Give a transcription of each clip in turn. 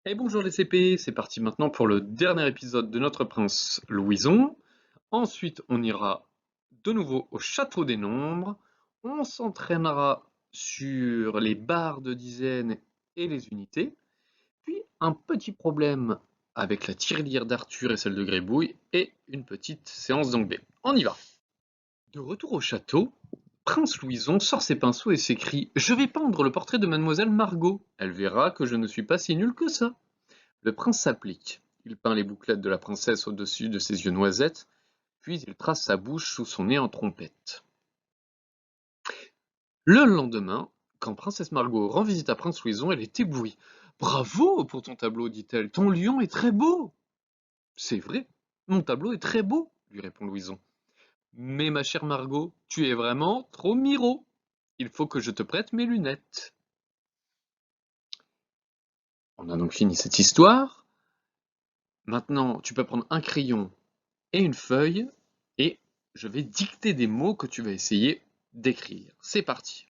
Et bonjour les CP, c'est parti maintenant pour le dernier épisode de Notre Prince Louison. Ensuite, on ira de nouveau au Château des Nombres. On s'entraînera sur les barres de dizaines et les unités. Puis un petit problème avec la tirelire d'Arthur et celle de Grébouille et une petite séance d'anglais. On y va! De retour au château, Prince Louison sort ses pinceaux et s'écrie: Je vais peindre le portrait de Mademoiselle Margot. Elle verra que je ne suis pas si nul que ça. Le prince s'applique. Il peint les bouclettes de la princesse au-dessus de ses yeux noisettes, puis il trace sa bouche sous son nez en trompette. Le lendemain, quand princesse Margot rend visite à prince Louison, elle est éblouie. Bravo pour ton tableau, dit-elle. Ton lion est très beau. C'est vrai, mon tableau est très beau, lui répond Louison. Mais ma chère Margot, tu es vraiment trop miro. Il faut que je te prête mes lunettes. On a donc fini cette histoire. Maintenant, tu peux prendre un crayon et une feuille et je vais dicter des mots que tu vas essayer d'écrire. C'est parti.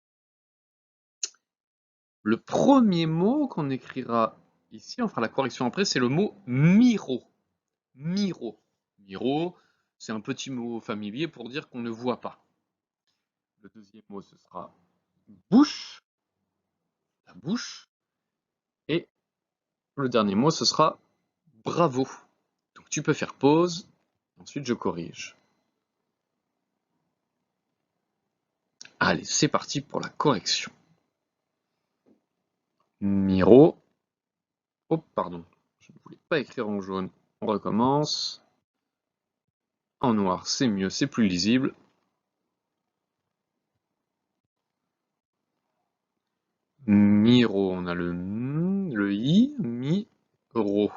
Le premier mot qu'on écrira ici, on fera la correction après, c'est le mot miro. Miro. Miro, c'est un petit mot familier pour dire qu'on ne voit pas. Le deuxième mot, ce sera bouche, la bouche. Et le dernier mot, ce sera bravo. Donc tu peux faire pause, ensuite je corrige. Allez, c'est parti pour la correction. Miro. Oh, pardon, je ne voulais pas écrire en jaune. On recommence. En noir, c'est mieux, c'est plus lisible. Miro, on a le M, le I, mi-ro.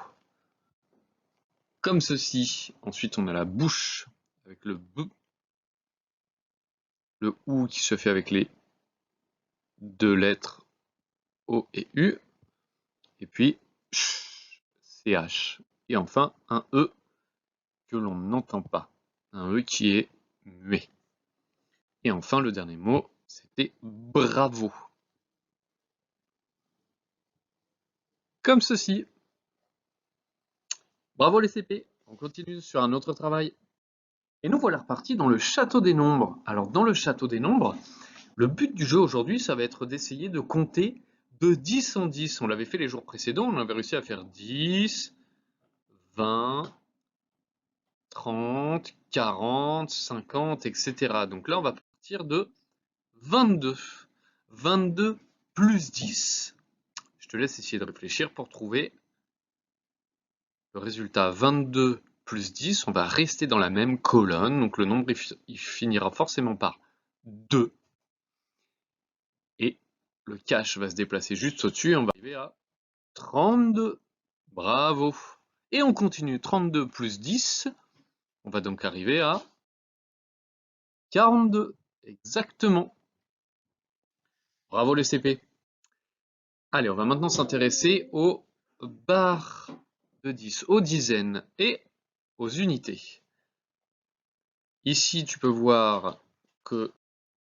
Comme ceci. Ensuite, on a la bouche avec le B, le OU qui se fait avec les deux lettres O et U. Et puis, CH. Et enfin, un E que l'on n'entend pas. Un E qui est muet. Et enfin, le dernier mot, c'était bravo. Comme ceci. Bravo les CP, on continue sur un autre travail. Et nous voilà repartis dans le Château des Nombres. Alors dans le Château des Nombres, le but du jeu aujourd'hui, ça va être d'essayer de compter de 10 en 10. On l'avait fait les jours précédents, on avait réussi à faire 10, 20, 30, 40, 50, etc. Donc là, on va partir de 22. 22 plus 10. Je te laisse essayer de réfléchir pour trouver le résultat. 22 plus 10, on va rester dans la même colonne, donc le nombre il finira forcément par 2. Et le cache va se déplacer juste au-dessus et on va arriver à 32. Bravo. Et on continue, 32 plus 10, on va donc arriver à 42. Exactement. Bravo les CP. Allez, on va maintenant s'intéresser aux barres de 10, aux dizaines et aux unités. Ici, tu peux voir que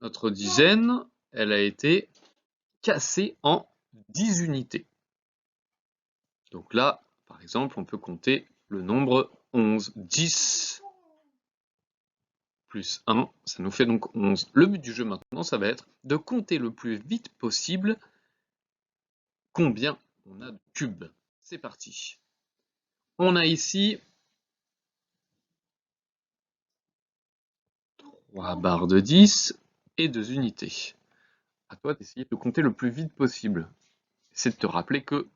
notre dizaine, elle a été cassée en 10 unités. Donc là, par exemple, on peut compter le nombre 11. 10 plus 1, ça nous fait donc 11. Le but du jeu maintenant, ça va être de compter le plus vite possible combien on a de cubes. C'est parti. On a ici 3 barres de 10 et 2 unités. À toi d'essayer de compter le plus vite possible. C'est de te rappeler que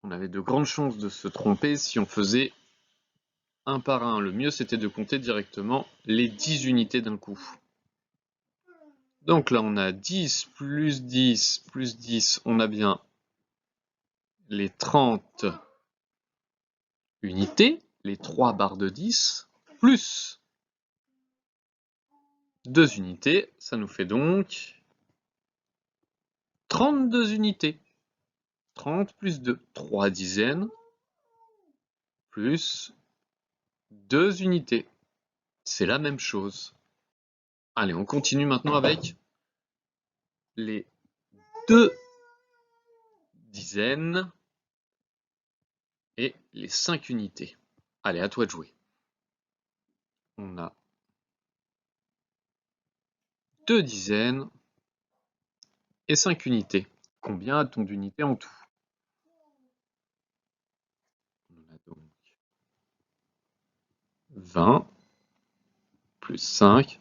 on avait de grandes chances de se tromper si on faisait un par un. Le mieux, c'était de compter directement les 10 unités d'un coup. Donc là, on a 10 plus 10 plus 10, on a bien les 30 unités, les 3 barres de 10, plus 2 unités, ça nous fait donc 32 unités. 30 plus 2, 3 dizaines, plus 2 unités. C'est la même chose. Allez, on continue maintenant avec les 2 dizaines et les 5 unités. Allez, à toi de jouer. On a 2 dizaines et 5 unités. Combien a-t-on d'unités en tout? On a donc 20 plus 5,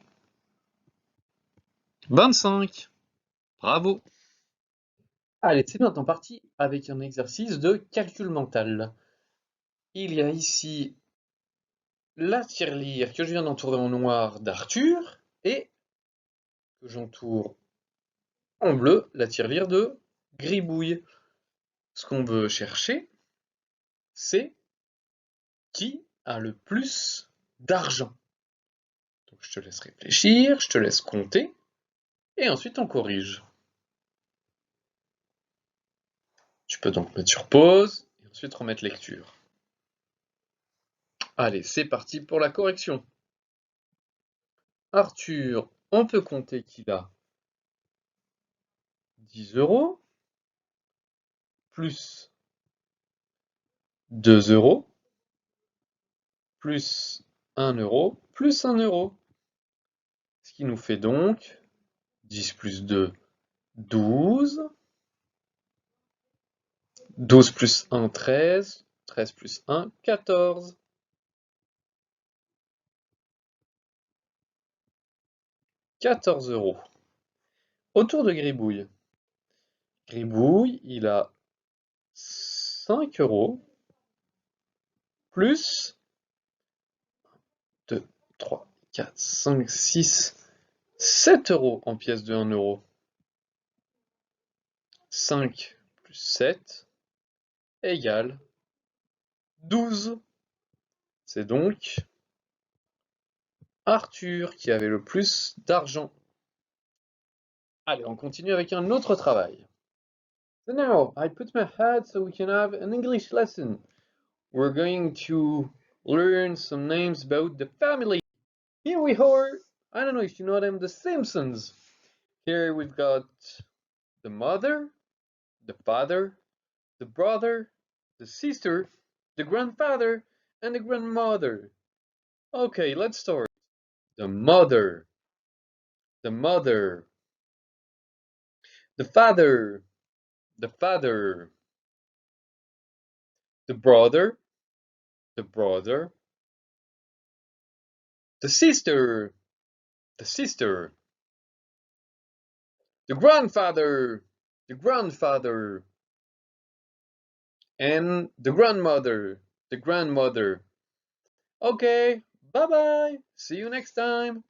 25. Bravo! Allez, c'est maintenant parti avec un exercice de calcul mental. Il y a ici la tirelire que je viens d'entourer en noir d'Arthur et que j'entoure en bleu la tirelire de Gribouille. Ce qu'on veut chercher, c'est qui a le plus d'argent. Donc je te laisse réfléchir, je te laisse compter et ensuite on corrige. Tu peux donc mettre sur pause et ensuite remettre lecture. Allez, c'est parti pour la correction. Arthur, on peut compter qu'il a 10 € plus 2 € plus 1 € plus 1 €. Ce qui nous fait donc 10 plus 2, 12. 12 plus 1, 13. 13 plus 1, 14. 14 €. Autour de Gribouille. Gribouille, il a 5 € plus 2, 3, 4, 5, 6, 7 € en pièces de 1 €. 5 plus 7 égale 12. C'est donc Arthur qui avait le plus d'argent. Allez, on continue avec un autre travail. So now, I put my hat so we can have an English lesson. We're going to learn some names about the family. Here we are. I don't know if you know them, the Simpsons. Here we've got the mother, the father, the brother, the sister, the grandfather, and the grandmother. Okay, let's start. The mother, the mother, the father, the father, the brother, the brother, the sister, the sister, the grandfather, the grandfather, and the grandmother, the grandmother. Okay, bye bye. See you next time.